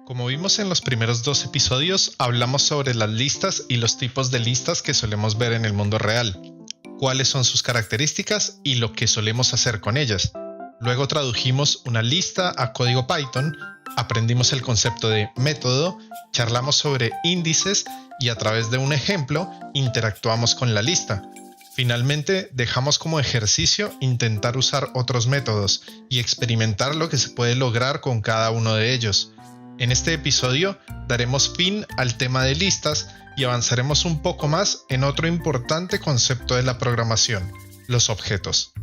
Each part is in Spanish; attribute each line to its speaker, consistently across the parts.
Speaker 1: Como vimos en los primeros 2 episodios, hablamos sobre las listas y los tipos de listas que solemos ver en el mundo real, cuáles son sus características y lo que solemos hacer con ellas. Luego tradujimos una lista a código Python, aprendimos el concepto de método, charlamos sobre índices y a través de un ejemplo interactuamos con la lista. Finalmente, dejamos como ejercicio intentar usar otros métodos y experimentar lo que se puede lograr con cada uno de ellos. En este episodio daremos fin al tema de listas y avanzaremos un poco más en otro importante concepto de la programación, los objetos.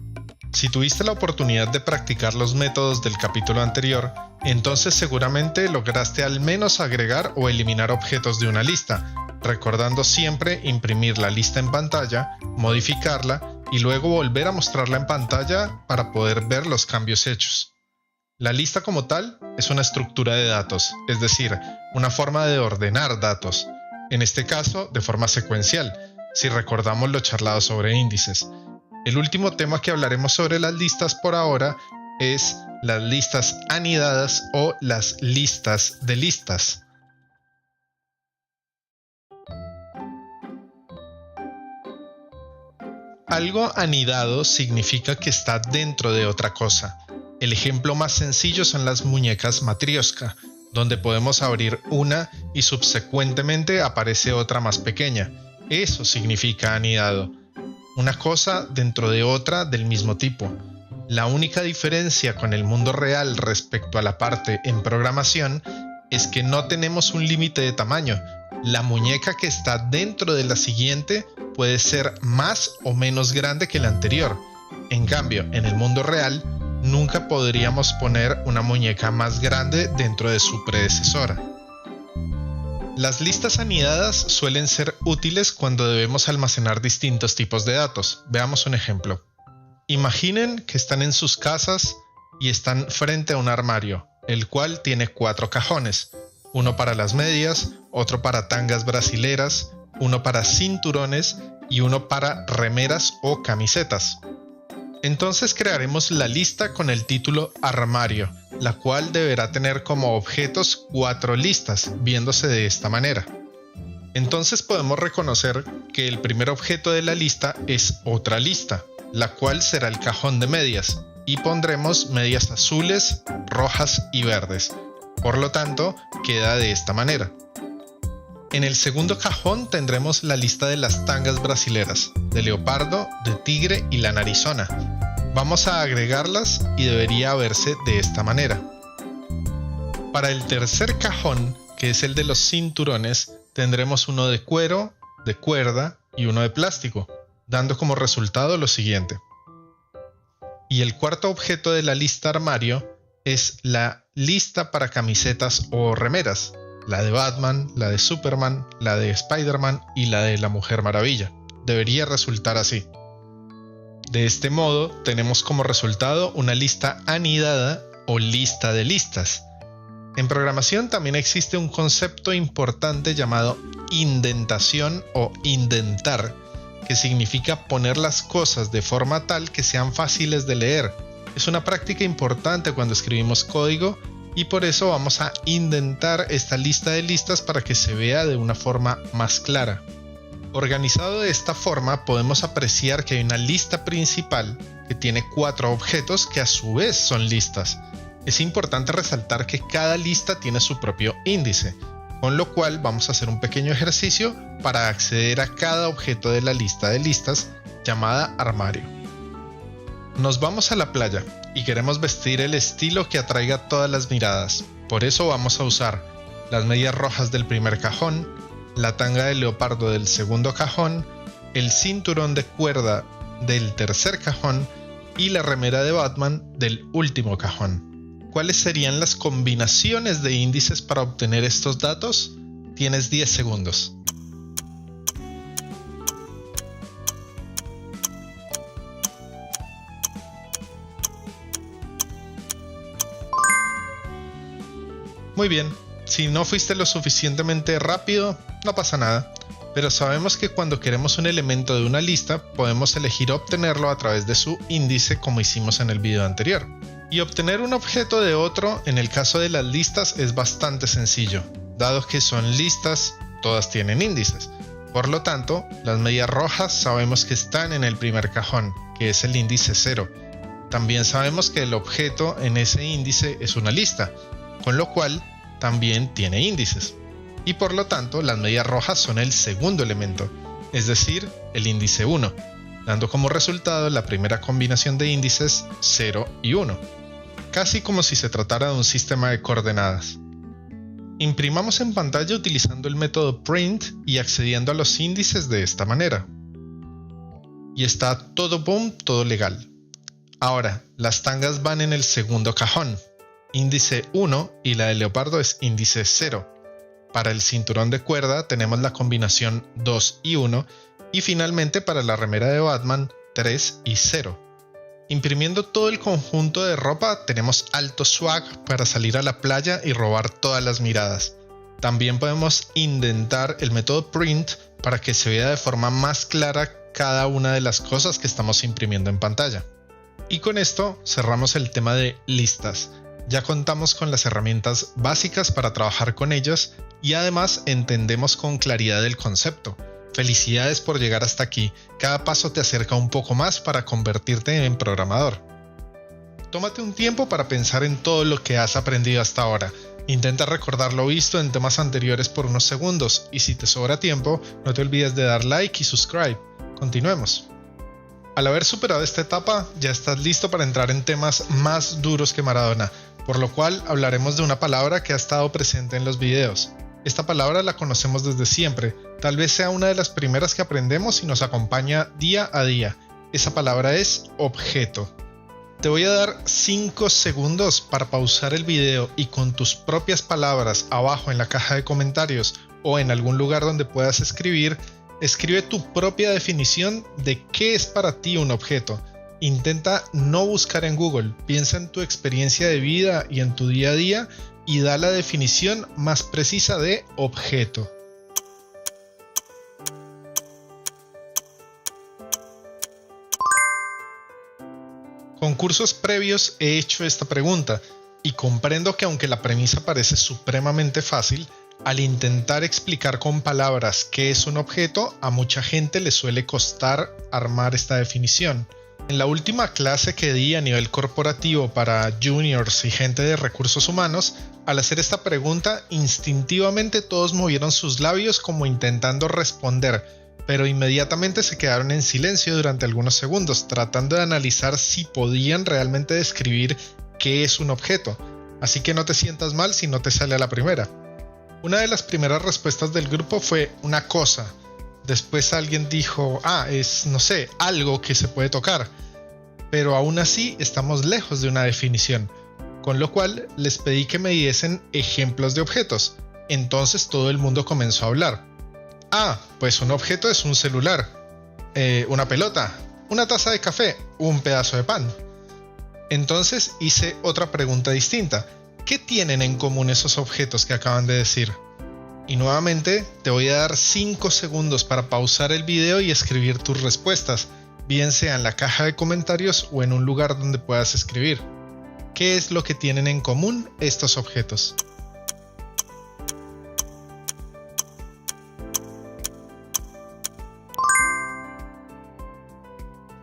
Speaker 1: Si tuviste la oportunidad de practicar los métodos del capítulo anterior, entonces seguramente lograste al menos agregar o eliminar objetos de una lista, recordando siempre imprimir la lista en pantalla, modificarla y luego volver a mostrarla en pantalla para poder ver los cambios hechos. La lista como tal es una estructura de datos, es decir, una forma de ordenar datos, en este caso de forma secuencial, si recordamos lo charlado sobre índices. El último tema que hablaremos sobre las listas por ahora es las listas anidadas o las listas de listas. Algo anidado significa que está dentro de otra cosa. El ejemplo más sencillo son las muñecas Matrioshka, donde podemos abrir una y subsecuentemente aparece otra más pequeña. Eso significa anidado. Una cosa dentro de otra del mismo tipo. La única diferencia con el mundo real respecto a la parte en programación es que no tenemos un límite de tamaño. La muñeca que está dentro de la siguiente puede ser más o menos grande que la anterior. En cambio, en el mundo real, nunca podríamos poner una muñeca más grande dentro de su predecesora. Las listas anidadas suelen ser útiles cuando debemos almacenar distintos tipos de datos. Veamos un ejemplo. Imaginen que están en sus casas y están frente a un armario, el cual tiene 4 cajones. Uno para las medias, otro para tangas brasileras, uno para cinturones y uno para remeras o camisetas. Entonces crearemos la lista con el título armario, la cual deberá tener como objetos 4 listas, viéndose de esta manera. Entonces podemos reconocer que el primer objeto de la lista es otra lista, la cual será el cajón de medias, y pondremos medias azules, rojas y verdes. Por lo tanto, queda de esta manera. En el segundo cajón tendremos la lista de las tangas brasileras, de leopardo, de tigre y lana arizona. Vamos a agregarlas y debería verse de esta manera. Para el tercer cajón, que es el de los cinturones, tendremos uno de cuero, de cuerda y uno de plástico, dando como resultado lo siguiente. Y el cuarto objeto de la lista armario es la lista para camisetas o remeras, la de Batman, la de Superman, la de Spider-Man y la de la Mujer Maravilla. Debería resultar así. De este modo, tenemos como resultado una lista anidada o lista de listas. En programación también existe un concepto importante llamado indentación o indentar, que significa poner las cosas de forma tal que sean fáciles de leer. Es una práctica importante cuando escribimos código y por eso vamos a indentar esta lista de listas para que se vea de una forma más clara. Organizado de esta forma podemos apreciar que hay una lista principal que tiene 4 objetos que a su vez son listas. Es importante resaltar que cada lista tiene su propio índice, con lo cual vamos a hacer un pequeño ejercicio para acceder a cada objeto de la lista de listas llamada armario. Nos vamos a la playa y queremos vestir el estilo que atraiga todas las miradas. Por eso vamos a usar las medias rojas del primer cajón, la tanga de leopardo del segundo cajón, el cinturón de cuerda del tercer cajón y la remera de Batman del último cajón. ¿Cuáles serían las combinaciones de índices para obtener estos datos? Tienes 10 segundos. Muy bien, si no fuiste lo suficientemente rápido, no pasa nada, pero sabemos que cuando queremos un elemento de una lista, podemos elegir obtenerlo a través de su índice como hicimos en el video anterior. Y obtener un objeto de otro en el caso de las listas es bastante sencillo, dado que son listas, todas tienen índices. Por lo tanto, las medias rojas sabemos que están en el primer cajón, que es el índice 0. También sabemos que el objeto en ese índice es una lista, con lo cual también tiene índices. Y por lo tanto, las medias rojas son el segundo elemento, es decir, el índice 1, dando como resultado la primera combinación de índices 0 y 1, casi como si se tratara de un sistema de coordenadas. Imprimamos en pantalla utilizando el método print y accediendo a los índices de esta manera. Y está todo boom, todo legal. Ahora, las tangas van en el segundo cajón, índice 1, y la de leopardo es índice 0. Para el cinturón de cuerda tenemos la combinación 2 y 1, y finalmente para la remera de Batman 3 y 0. Imprimiendo todo el conjunto de ropa tenemos alto swag para salir a la playa y robar todas las miradas. También podemos indentar el método print para que se vea de forma más clara cada una de las cosas que estamos imprimiendo en pantalla. Y con esto cerramos el tema de listas. Ya contamos con las herramientas básicas para trabajar con ellas y además entendemos con claridad el concepto. Felicidades por llegar hasta aquí, cada paso te acerca un poco más para convertirte en programador. Tómate un tiempo para pensar en todo lo que has aprendido hasta ahora. Intenta recordar lo visto en temas anteriores por unos segundos y si te sobra tiempo, no te olvides de dar like y subscribe. Continuemos. Al haber superado esta etapa, ya estás listo para entrar en temas más duros que Maradona, por lo cual hablaremos de una palabra que ha estado presente en los videos. Esta palabra la conocemos desde siempre, tal vez sea una de las primeras que aprendemos y nos acompaña día a día. Esa palabra es objeto. Te voy a dar 5 segundos para pausar el video y con tus propias palabras abajo en la caja de comentarios o en algún lugar donde puedas escribe tu propia definición de qué es para ti un objeto. Intenta no buscar en Google, piensa en tu experiencia de vida y en tu día a día y da la definición más precisa de objeto. Con cursos previos he hecho esta pregunta y comprendo que aunque la premisa parece supremamente fácil, al intentar explicar con palabras qué es un objeto, a mucha gente le suele costar armar esta definición. En la última clase que di a nivel corporativo para juniors y gente de recursos humanos, al hacer esta pregunta, instintivamente todos movieron sus labios como intentando responder, pero inmediatamente se quedaron en silencio durante algunos segundos, tratando de analizar si podían realmente describir qué es un objeto. Así que no te sientas mal si no te sale a la primera. Una de las primeras respuestas del grupo fue una cosa. Después alguien dijo, es, no sé, algo que se puede tocar. Pero aún así estamos lejos de una definición, con lo cual les pedí que me diesen ejemplos de objetos. Entonces todo el mundo comenzó a hablar. Pues un objeto es un celular, una pelota, una taza de café, un pedazo de pan. Entonces hice otra pregunta distinta. ¿Qué tienen en común esos objetos que acaban de decir? Y nuevamente te voy a dar 5 segundos para pausar el video y escribir tus respuestas, bien sea en la caja de comentarios o en un lugar donde puedas escribir. ¿Qué es lo que tienen en común estos objetos?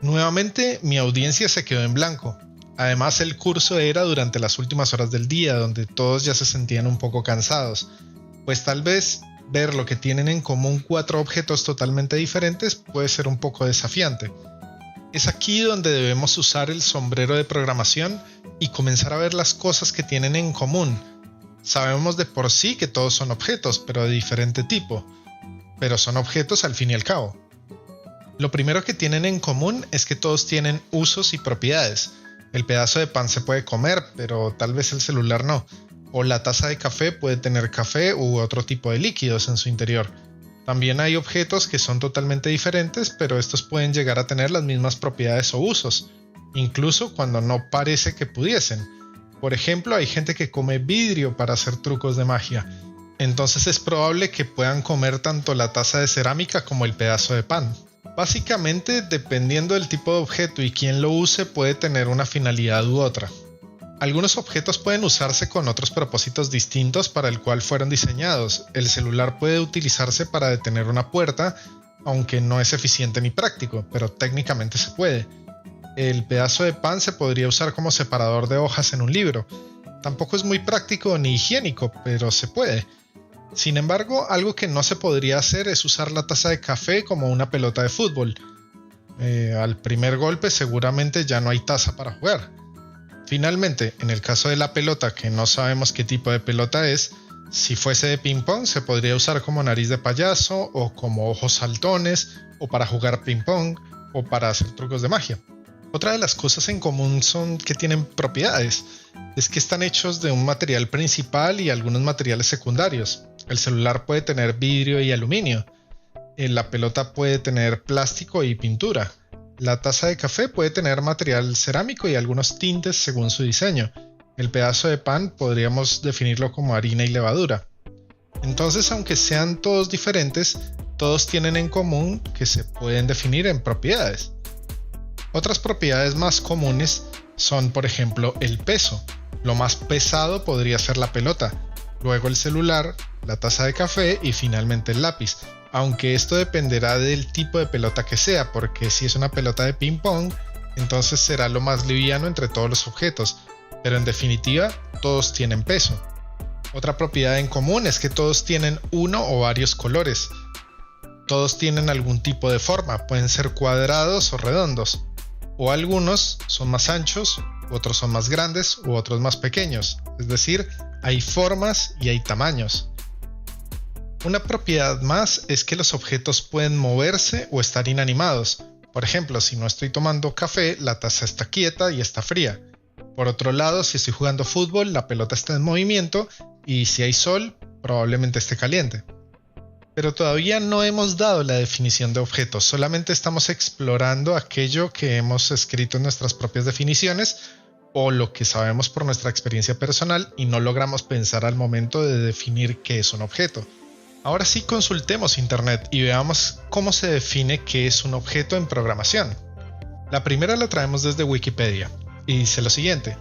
Speaker 1: Nuevamente mi audiencia se quedó en blanco. Además el curso era durante las últimas horas del día, donde todos ya se sentían un poco cansados. Pues tal vez ver lo que tienen en común 4 objetos totalmente diferentes puede ser un poco desafiante. Es aquí donde debemos usar el sombrero de programación y comenzar a ver las cosas que tienen en común. Sabemos de por sí que todos son objetos, pero de diferente tipo. Pero son objetos al fin y al cabo. Lo primero que tienen en común es que todos tienen usos y propiedades. El pedazo de pan se puede comer, pero tal vez el celular no. O la taza de café puede tener café u otro tipo de líquidos en su interior. También hay objetos que son totalmente diferentes, pero estos pueden llegar a tener las mismas propiedades o usos, incluso cuando no parece que pudiesen. Por ejemplo, hay gente que come vidrio para hacer trucos de magia. Entonces es probable que puedan comer tanto la taza de cerámica como el pedazo de pan. Básicamente, dependiendo del tipo de objeto y quién lo use, puede tener una finalidad u otra. Algunos objetos pueden usarse con otros propósitos distintos para el cual fueron diseñados. El celular puede utilizarse para detener una puerta, aunque no es eficiente ni práctico, pero técnicamente se puede. El pedazo de pan se podría usar como separador de hojas en un libro. Tampoco es muy práctico ni higiénico, pero se puede. Sin embargo, algo que no se podría hacer es usar la taza de café como una pelota de fútbol. Al primer golpe seguramente ya no hay taza para jugar. Finalmente, en el caso de la pelota, que no sabemos qué tipo de pelota es, si fuese de ping pong se podría usar como nariz de payaso o como ojos saltones o para jugar ping pong o para hacer trucos de magia. Otra de las cosas en común son que tienen propiedades. Es que están hechos de un material principal y algunos materiales secundarios. El celular puede tener vidrio y aluminio. La pelota puede tener plástico y pintura. La taza de café puede tener material cerámico y algunos tintes según su diseño. El pedazo de pan podríamos definirlo como harina y levadura. Entonces, aunque sean todos diferentes, todos tienen en común que se pueden definir en propiedades. Otras propiedades más comunes son, por ejemplo, el peso. Lo más pesado podría ser la pelota, luego el celular, la taza de café y finalmente el lápiz. Aunque esto dependerá del tipo de pelota que sea, porque si es una pelota de ping pong, entonces será lo más liviano entre todos los objetos, pero en definitiva todos tienen peso. Otra propiedad en común es que todos tienen uno o varios colores. Todos tienen algún tipo de forma, pueden ser cuadrados o redondos, o algunos son más anchos, otros son más grandes u otros más pequeños, es decir, hay formas y hay tamaños. Una propiedad más es que los objetos pueden moverse o estar inanimados. Por ejemplo, si no estoy tomando café, la taza está quieta y está fría. Por otro lado, si estoy jugando fútbol, la pelota está en movimiento y si hay sol, probablemente esté caliente. Pero todavía no hemos dado la definición de objetos, solamente estamos explorando aquello que hemos escrito en nuestras propias definiciones o lo que sabemos por nuestra experiencia personal y no logramos pensar al momento de definir qué es un objeto. Ahora sí consultemos internet y veamos cómo se define qué es un objeto en programación. La primera la traemos desde Wikipedia y dice lo siguiente: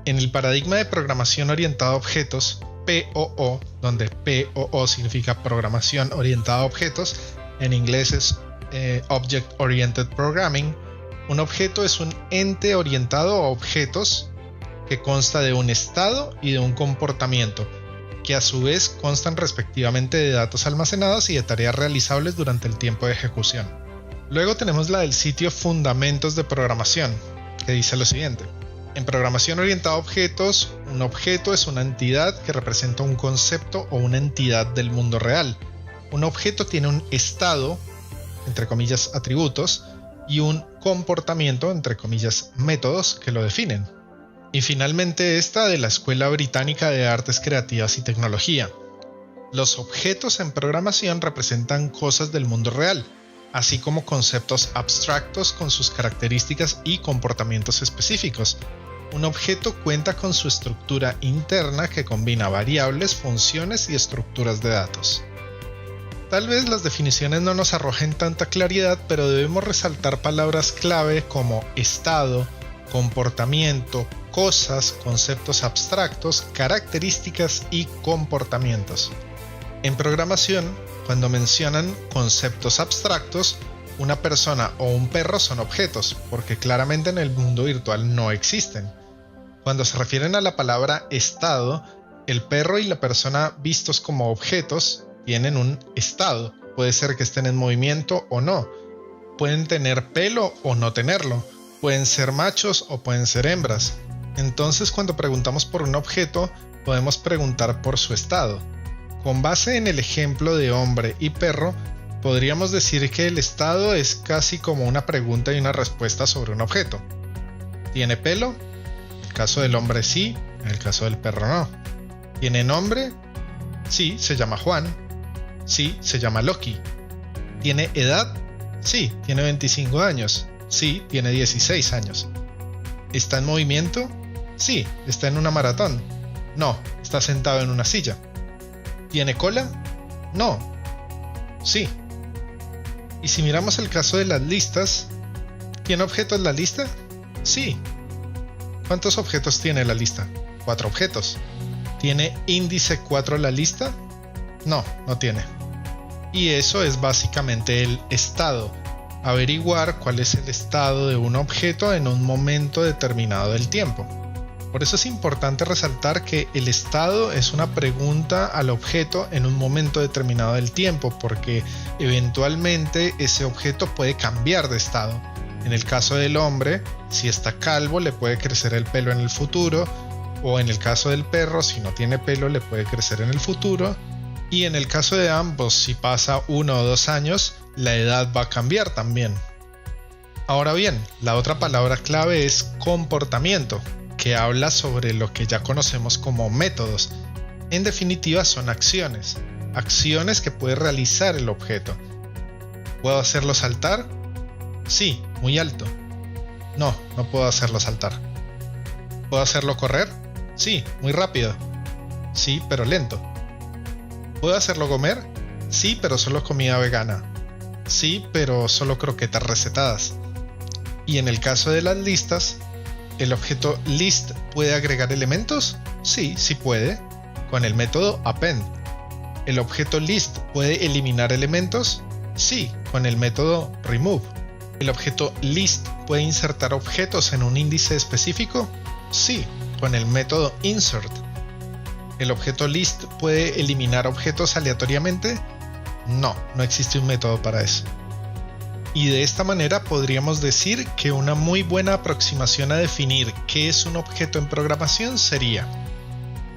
Speaker 1: en el paradigma de programación orientada a objetos, POO, donde POO significa programación orientada a objetos, en inglés es Object Oriented Programming, un objeto es un ente orientado a objetos que consta de un estado y de un comportamiento, que a su vez constan respectivamente de datos almacenados y de tareas realizables durante el tiempo de ejecución. Luego tenemos la del sitio Fundamentos de Programación, que dice lo siguiente: en programación orientada a objetos, un objeto es una entidad que representa un concepto o una entidad del mundo real. Un objeto tiene un estado, entre comillas atributos, y un comportamiento, entre comillas métodos, que lo definen. Y finalmente esta de la Escuela Británica de Artes Creativas y Tecnología. Los objetos en programación representan cosas del mundo real, así como conceptos abstractos con sus características y comportamientos específicos. Un objeto cuenta con su estructura interna que combina variables, funciones y estructuras de datos. Tal vez las definiciones no nos arrojen tanta claridad, pero debemos resaltar palabras clave como estado, comportamiento, cosas, conceptos abstractos, características y comportamientos. En programación, cuando mencionan conceptos abstractos, una persona o un perro son objetos, porque claramente en el mundo virtual no existen. Cuando se refieren a la palabra estado, el perro y la persona vistos como objetos tienen un estado. Puede ser que estén en movimiento o no. Pueden tener pelo o no tenerlo. Pueden ser machos o pueden ser hembras. Entonces, cuando preguntamos por un objeto, podemos preguntar por su estado. Con base en el ejemplo de hombre y perro, podríamos decir que el estado es casi como una pregunta y una respuesta sobre un objeto. ¿Tiene pelo? En el caso del hombre sí, en el caso del perro no. ¿Tiene nombre? Sí, se llama Juan. Sí, se llama Loki. ¿Tiene edad? Sí, tiene 25 años. Sí, tiene 16 años. ¿Está en movimiento? Sí, está en una maratón. No, está sentado en una silla. ¿Tiene cola? No. Sí. Y si miramos el caso de las listas, ¿tiene objetos la lista? Sí. ¿Cuántos objetos tiene la lista? 4 objetos. ¿Tiene índice 4 la lista? No, no tiene. Y eso es básicamente el estado. Averiguar cuál es el estado de un objeto en un momento determinado del tiempo. Por eso es importante resaltar que el estado es una pregunta al objeto en un momento determinado del tiempo, porque eventualmente ese objeto puede cambiar de estado. En el caso del hombre, si está calvo, le puede crecer el pelo en el futuro, o en el caso del perro, si no tiene pelo, le puede crecer en el futuro, y en el caso de ambos, si pasa 1 o 2 años, la edad va a cambiar también. Ahora bien, la otra palabra clave es comportamiento, que habla sobre lo que ya conocemos como métodos. En definitiva, son acciones que puede realizar el objeto. ¿Puedo hacerlo saltar? Sí, muy alto. No, no puedo hacerlo saltar. ¿Puedo hacerlo correr? Sí, muy rápido. Sí, pero lento. ¿Puedo hacerlo comer? Sí, pero solo comida vegana. Sí, pero solo croquetas recetadas. Y en el caso de las listas, ¿el objeto list puede agregar elementos? Sí, sí puede, con el método append. ¿El objeto list puede eliminar elementos? Sí, con el método remove. ¿El objeto list puede insertar objetos en un índice específico? Sí, con el método insert. ¿El objeto list puede eliminar objetos aleatoriamente? No, no existe un método para eso. Y de esta manera podríamos decir que una muy buena aproximación a definir qué es un objeto en programación sería: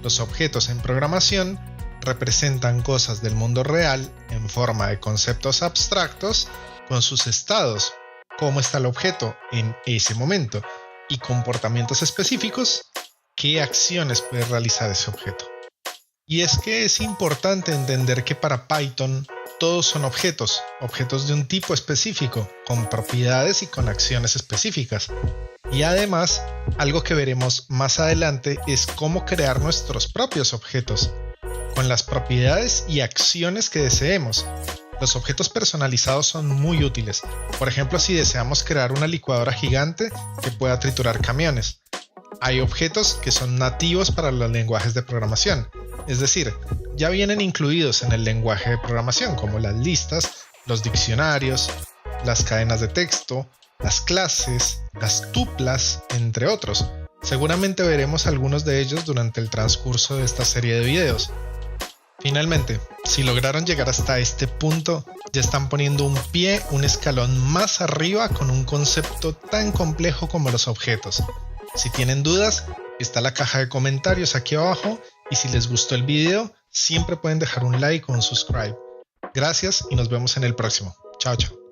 Speaker 1: los objetos en programación representan cosas del mundo real en forma de conceptos abstractos con sus estados, cómo está el objeto en ese momento, y comportamientos específicos, qué acciones puede realizar ese objeto. Y es que es importante entender que para Python todos son objetos de un tipo específico, con propiedades y con acciones específicas. Y además, algo que veremos más adelante es cómo crear nuestros propios objetos, con las propiedades y acciones que deseemos. Los objetos personalizados son muy útiles. Por ejemplo, si deseamos crear una licuadora gigante que pueda triturar camiones. Hay objetos que son nativos para los lenguajes de programación. Es decir, ya vienen incluidos en el lenguaje de programación, como las listas, los diccionarios, las cadenas de texto, las clases, las tuplas, entre otros. Seguramente veremos algunos de ellos durante el transcurso de esta serie de videos. Finalmente, si lograron llegar hasta este punto, ya están poniendo un escalón más arriba con un concepto tan complejo como los objetos. Si tienen dudas, está la caja de comentarios aquí abajo, y si les gustó el video, siempre pueden dejar un like o un subscribe. Gracias y nos vemos en el próximo. Chao, chao.